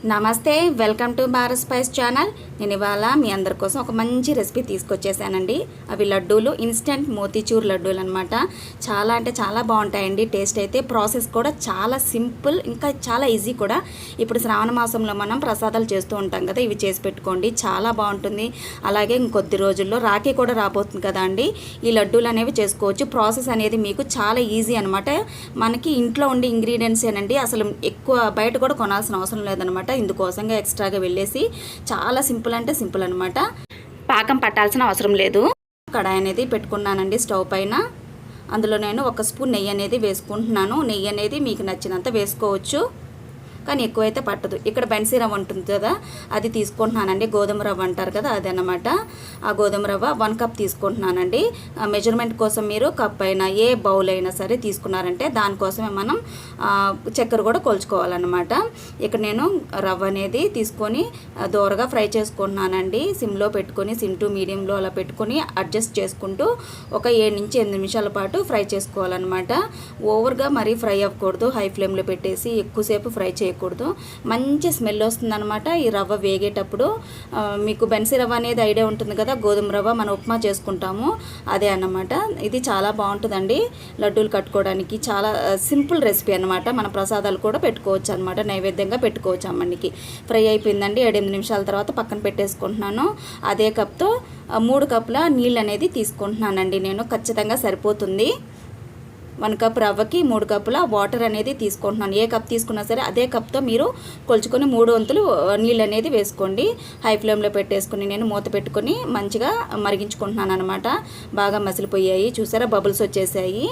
నమస్తే, welcome to Bharat spice channel. నేను ఇవాళ మీ అందరి కోసం ఒక మంచి రెసిపీ తీసుకొచ్చేసానండి. అవి లడ్డూలు, ఇన్స్టెంట్ మోతీచూర్ లడ్డూలు అనమాట. చాలా అంటే చాలా బాగుంటాయండి. టేస్ట్ అయితే ప్రాసెస్ కూడా చాలా సింపుల్, ఇంకా చాలా ఈజీ కూడా. ఇప్పుడు శ్రావణ మాసంలో మనం ప్రసాదాలు చేస్తూ ఉంటాం కదా, ఇవి చేసి పెట్టుకోండి, చాలా బాగుంటుంది. అలాగే ఇంకొద్ది రోజుల్లో రాఖీ కూడా రాబోతుంది కదా అండి, ఈ లడ్డూలు అనేవి చేసుకోవచ్చు. ప్రాసెస్ అనేది మీకు చాలా ఈజీ అనమాట. మనకి ఇంట్లో ఉండే ఇంగ్రీడియంట్స్ ఏనండి, అసలు ఎక్కువ బయట కూడా కొనాల్సిన అవసరం లేదనమాట. ఇందుకోసంగా ఎక్స్ట్రాగా వెళ్ళేసి చాలా సింపుల్ అంటే సింపుల్ అనమాట. పాకం పట్టాల్సిన అవసరం లేదు. కడాయి అనేది పెట్టుకున్నానండి స్టవ్ పైన. అందులో నేను 1 స్పూన్ నెయ్యి అనేది వేసుకుంటున్నాను. నెయ్యి అనేది మీకు నచ్చినంత వేసుకోవచ్చు, కానీ ఎక్కువైతే పట్టదు. ఇక్కడ బెన్సీ రవ్వ ఉంటుంది కదా, అది తీసుకుంటున్నానండి. గోధుమ రవ్వ అంటారు కదా, అదనమాట. ఆ గోధుమ రవ్వ 1 కప్ తీసుకుంటున్నానండి. మెజర్మెంట్ కోసం మీరు కప్ అయినా ఏ బౌల్ అయినా సరే తీసుకున్నారంటే దానికోసమే మనం చక్కెర కూడా కొలుచుకోవాలన్నమాట. ఇక్కడ నేను రవ్వ అనేది తీసుకొని దోరగా ఫ్రై చేసుకుంటున్నానండి. సిమ్లో పెట్టుకొని, సిమ్ టు మీడియంలో అలా పెట్టుకొని అడ్జస్ట్ చేసుకుంటూ ఒక 7 నుంచి 8 నిమిషాల పాటు ఫ్రై చేసుకోవాలన్నమాట. ఓవర్గా మరీ ఫ్రై అవ్వకూడదు. హై ఫ్లేమ్లో పెట్టేసి ఎక్కువసేపు ఫ్రై చేయకూడదు. మంచి స్మెల్ వస్తుందన్నమాట ఈ రవ్వ వేగేటప్పుడు. మీకు బెన్సీ రవ్వ అనేది ఐడియా ఉంటుంది కదా, గోధుమ రవ్వ మనం ఉప్మా చేసుకుంటాము, అదే అన్నమాట. ఇది చాలా బాగుంటుందండి లడ్డూలు కట్టుకోవడానికి. చాలా సింపుల్ రెసిపీ అనమాట. మన ప్రసాదాలు కూడా పెట్టుకోవచ్చు అనమాట, నైవేద్యంగా పెట్టుకోవచ్చు అమ్మనికి. ఫ్రై అయిపోయిందండి. 7-8 నిమిషాల తర్వాత పక్కన పెట్టేసుకుంటున్నాను. అదే కప్తో 3 కప్పుల నీళ్ళు అనేది తీసుకుంటున్నానండి నేను. ఖచ్చితంగా సరిపోతుంది. 1 కప్ రవ్వకి 3 కప్పుల వాటర్ అనేది తీసుకుంటున్నాను. ఏ కప్ తీసుకున్నా సరే అదే కప్తో మీరు కొలుచుకొని 3 వంతులు నీళ్ళు అనేది వేసుకోండి. హై ఫ్లేమ్లో పెట్టేసుకుని నేను మూత పెట్టుకొని మంచిగా మరిగించుకుంటున్నాను అనమాట. బాగా మసిలిపోయాయి, చూసారా, బబుల్స్ వచ్చేసాయి.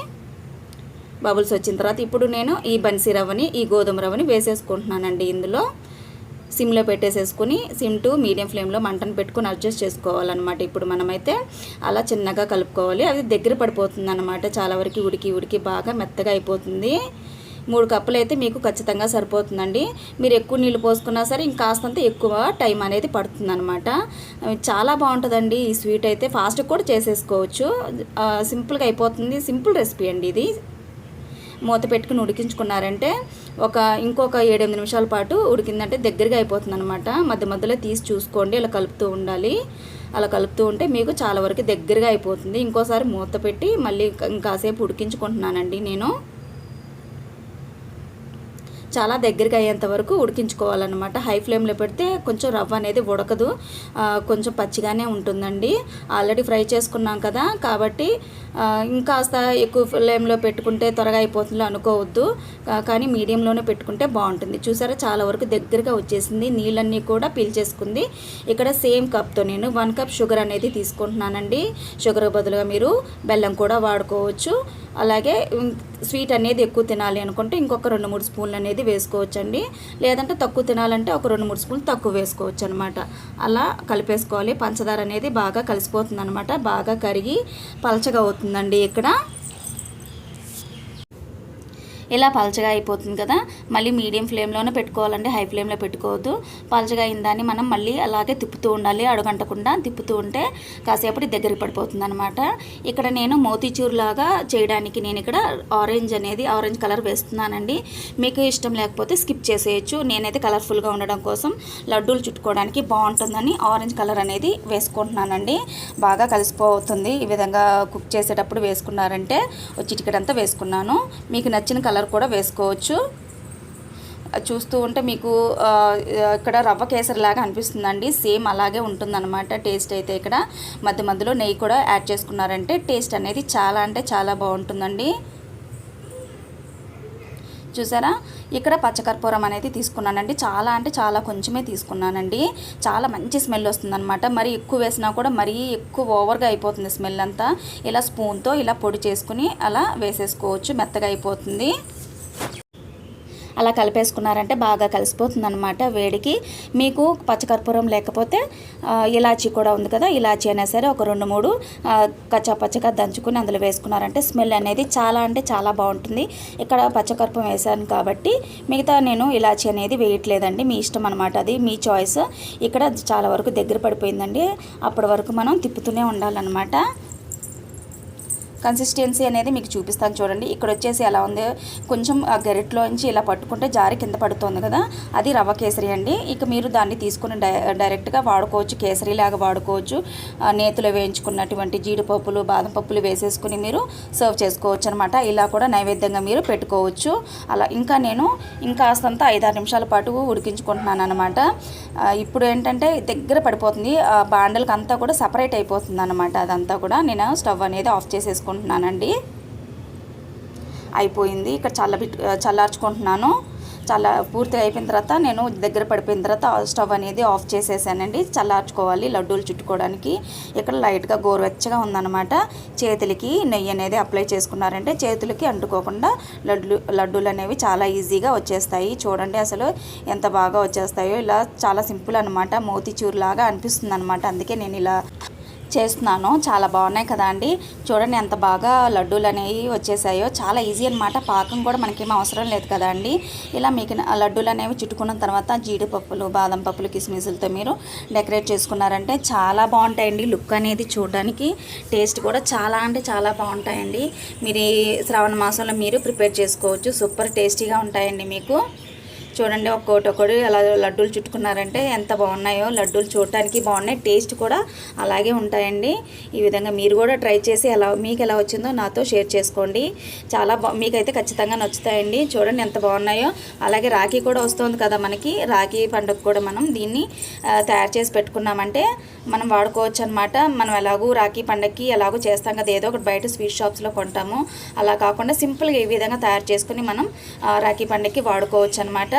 బబుల్స్ వచ్చిన తర్వాత ఇప్పుడు నేను ఈ బన్సీ రవ్వని, ఈ గోధుమ రవ్వని వేసేసుకుంటున్నానండి ఇందులో. సిమ్లో పెట్టేసేసుకుని సిమ్ టు మీడియం ఫ్లేమ్లో మంటను పెట్టుకుని అడ్జస్ట్ చేసుకోవాలన్నమాట. ఇప్పుడు మనమైతే అలా చిన్నగా కలుపుకోవాలి. అది దగ్గర పడిపోతుంది అనమాట. చాలా వరకు ఉడికి బాగా మెత్తగా అయిపోతుంది. 3 కప్పులు అయితే మీకు ఖచ్చితంగా సరిపోతుందండి. మీరు ఎక్కువ నీళ్ళు పోసుకున్నా సరే ఇంకాస్తంత ఎక్కువ టైం అనేది పడుతుందన్నమాట. చాలా బాగుంటుందండి ఈ స్వీట్ అయితే. ఫాస్ట్గా కూడా చేసేసుకోవచ్చు, సింపుల్గా అయిపోతుంది. సింపుల్ రెసిపీ అండి ఇది. మూత పెట్టుకుని ఉడికించుకున్నారంటే ఇంకొక 7-8 నిమిషాల పాటు ఉడికిందంటే దగ్గరగా అయిపోతుంది అనమాట. మధ్య మధ్యలో తీసి చూసుకోండి, ఇలా కలుపుతూ ఉండాలి. అలా కలుపుతూ ఉంటే మీకు చాలా వరకు దగ్గరగా అయిపోతుంది. ఇంకోసారి మూత పెట్టి మళ్ళీ ఇంకాసేపు ఉడికించుకుంటున్నానండి నేను. చాలా దగ్గరగా అయ్యేంత వరకు ఉడికించుకోవాలన్నమాట. హై ఫ్లేమ్లో పెడితే కొంచెం రవ్వ అనేది ఉడకదు, కొంచెం పచ్చిగానే ఉంటుందండి. ఆల్రెడీ ఫ్రై చేసుకున్నాం కదా, కాబట్టి ఇంకాస్త ఎక్కువ ఫ్లేమ్లో పెట్టుకుంటే త్వరగా అయిపోతుంది అనుకోవద్దు, కానీ మీడియంలోనే పెట్టుకుంటే బాగుంటుంది. చూసారా, చాలా వరకు దగ్గరగా వచ్చేసింది. నీళ్ళన్నీ కూడా పీల్చేసుకుంది. ఇక్కడ సేమ్ కప్తో నేను 1 కప్ షుగర్ అనేది తీసుకుంటున్నానండి. షుగర్ బదులుగా మీరు బెల్లం కూడా వాడుకోవచ్చు. అలాగే స్వీట్ అనేది ఎక్కువ తినాలి అనుకుంటే ఇంకొక 2-3 స్పూన్లు అనేది వేసుకోవచ్చండి. లేదంటే తక్కువ తినాలంటే ఒక 2-3 స్పూన్లు తక్కువ వేసుకోవచ్చు అనమాట. అలా కలిపేసుకోవాలి. పంచదార అనేది బాగా కలిసిపోతుంది అనమాట. బాగా కరిగి పలచగా అవుతుందండి. ఇక్కడ ఇలా పలచగా అయిపోతుంది కదా, మళ్ళీ మీడియం ఫ్లేమ్లోనే పెట్టుకోవాలండి, హై ఫ్లేమ్లో పెట్టుకోవద్దు. పలచగా అయిన దాన్ని మనం మళ్ళీ అలాగే తిప్పుతూ ఉండాలి. అడుగంటకుండా తిప్పుతూ ఉంటే కాసేపటి దగ్గరికి పడిపోతుంది అనమాట. ఇక్కడ నేను మోతీచూర్ లాగా చేయడానికి నేను ఇక్కడ ఆరెంజ్ కలర్ వేస్తున్నానండి. మీకు ఇష్టం లేకపోతే స్కిప్ చేసేయచ్చు. నేనైతే కలర్ఫుల్గా ఉండడం కోసం లడ్డూలు చుట్టుకోవడానికి బాగుంటుందని ఆరెంజ్ కలర్ అనేది వేసుకుంటున్నానండి. బాగా కలిసిపోతుంది. ఈ విధంగా కుక్ చేసేటప్పుడు వేసుకున్నారంటే చిటికెడంతా వేసుకున్నాను. మీకు నచ్చిన కలర్ కూడా వేసుకోవచ్చు. చూస్తూ ఉంటే మీకు ఇక్కడ రవ్వ కేసరి లాగా అనిపిస్తుందండి. సేమ్ అలాగే ఉంటుందన్నమాట టేస్ట్ అయితే. ఇక్కడ మధ్య మధ్యలో నెయ్యి కూడా యాడ్ చేసుకున్నారంటే టేస్ట్ అనేది చాలా అంటే చాలా బాగుంటుందండి. చూసారా, ఇక్కడ పచ్చకర్పూరం అనేది తీసుకున్నానండి. చాలా అంటే చాలా కొంచెమే తీసుకున్నానండి. చాలా మంచి స్మెల్ వస్తుందన్నమాట. మరి ఎక్కువ వేసినా కూడా మరీ ఎక్కువ ఓవర్గా అయిపోతుంది స్మెల్ అంతా. ఇలా స్పూన్తో ఇలా పొడి చేసుకుని అలా వేసేసుకోవచ్చు, మెత్తగా అయిపోతుంది. అలా కలిపేసుకున్నారంటే బాగా కలిసిపోతుంది అనమాట వేడికి. మీకు పచ్చకర్పూరం లేకపోతే ఇలాచీ కూడా ఉంది కదా, ఇలాచీ అయినా సరే ఒక 2-3 కచ్చాపచ్చగా దంచుకుని అందులో వేసుకున్నారంటే స్మెల్ అనేది చాలా అంటే చాలా బాగుంటుంది. ఇక్కడ పచ్చకర్పూరం వేసాను కాబట్టి మిగతా నేను ఇలాచీ అనేది వేయట్లేదండి. మీ ఇష్టం అనమాట, అది మీ చాయిస్. ఇక్కడ చాలా వరకు దగ్గర పడిపోయిందండి. అప్పటి వరకు మనం తిప్పుతూనే ఉండాలన్నమాట. కన్సిస్టెన్సీ అనేది మీకు చూపిస్తాను చూడండి. ఇక్కడ వచ్చేసి ఎలా ఉంది, కొంచెం ఆ గరిటలోంచి ఇలా పట్టుకుంటే జారి కింద పడుతుంది కదా, అది రవ్వ కేసరి అండి. ఇక మీరు దాన్ని తీసుకుని డైరెక్ట్గా వాడుకోవచ్చు, కేసరి లాగా వాడుకోవచ్చు. నేతిలో వేయించుకున్నటువంటి జీడిపప్పులు బాదం పప్పులు వేసేసుకుని మీరు సర్వ్ చేసుకోవచ్చు అనమాట. ఇలా కూడా నైవేద్యంగా మీరు పెట్టుకోవచ్చు. అలా నేను కాస్తంత 5-6 నిమిషాల పాటు ఉడికించుకుంటున్నాను అనమాట. ఇప్పుడు ఏంటంటే దగ్గర పడిపోతుంది, బాండలకి అంతా కూడా సపరేట్ అయిపోతుంది అనమాట. అదంతా కూడా నేను స్టవ్ అనేది ఆఫ్ చేసేసుకుంటున్నానండి. అయిపోయింది. ఇక్కడ చల్లార్చుకుంటున్నాను. పూర్తిగా అయిపోయిన తర్వాత నేను దగ్గర పడిపోయిన తర్వాత స్టవ్ అనేది ఆఫ్ చేసేసానండి. చల్లార్చుకోవాలి లడ్డూలు చుట్టుకోవడానికి. ఇక్కడ లైట్గా గోరువెచ్చగా ఉందన్నమాట. చేతులకి నెయ్యి అనేది అప్లై చేసుకున్నారంటే చేతులకి అంటుకోకుండా లడ్డూలు అనేవి చాలా ఈజీగా వచ్చేస్తాయి. చూడండి అసలు ఎంత బాగా వచ్చేస్తాయో. ఇలా చాలా సింపుల్ అనమాట, మోతీచూర్ లాగా అనిపిస్తుంది అనమాట. అందుకే నేను ఇలా చేస్తున్నాను. చాలా బాగున్నాయి కదా అండి. చూడండి ఎంత బాగా లడ్డూలు అనేవి వచ్చేసాయో. చాలా ఈజీ అనమాట. పాకం కూడా మనకేం అవసరం లేదు కదా అండి. ఇలా మీకు లడ్డూలు అనేవి చుట్టుకున్న తర్వాత జీడిపప్పులు బాదం పప్పులు కిస్మిస్లతో మీరు డెకరేట్ చేసుకున్నారంటే చాలా బాగుంటాయండి. లుక్ అనేది చూడడానికి, టేస్ట్ కూడా చాలా అంటే చాలా బాగుంటాయండి. మీరు ఈ శ్రావణ మాసంలో మీరు ప్రిపేర్ చేసుకోవచ్చు. సూపర్ టేస్టీగా ఉంటాయండి మీకు. చూడండి ఒక్కొక్కటి అలా లడ్డూలు చుట్టుకున్నారంటే ఎంత బాగున్నాయో. లడ్డూలు చూడటానికి బాగున్నాయి, టేస్ట్ కూడా అలాగే ఉంటాయండి. ఈ విధంగా మీరు కూడా ట్రై చేసి మీకు ఎలా వచ్చిందో నాతో షేర్ చేసుకోండి. చాలా మీకైతే ఖచ్చితంగా నచ్చుతాయండి. చూడండి ఎంత బాగున్నాయో. అలాగే రాఖీ కూడా వస్తుంది కదా మనకి. రాఖీ పండుగ కూడా మనం దీన్ని తయారు చేసి పెట్టుకున్నామంటే మనం వాడుకోవచ్చు అనమాట. మనం ఎలాగూ రాఖీ పండుగకి ఎలాగో చేస్తాం కదా, ఏదో ఒకటి బయట స్వీట్ షాప్స్లో కొంటాము. అలా కాకుండా సింపుల్గా ఈ విధంగా తయారు చేసుకుని మనం రాఖీ పండుగకి వాడుకోవచ్చు అనమాట.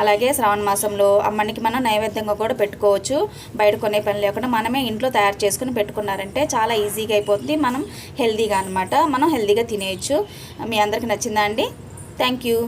అలాగే శ్రావణ మాసంలో అమ్మనికి మనం నైవేద్యంగా కూడా పెట్టుకోవచ్చు. బయట కొనే పని లేకుండా మనమే ఇంట్లో తయారు చేసుకుని పెట్టుకున్నారంటే చాలా ఈజీగా అయిపోతుంది. మనం హెల్తీగా అనమాట, మనం హెల్తీగా తినేయచ్చు. మీ అందరికి నచ్చిందా అండి? Thank you.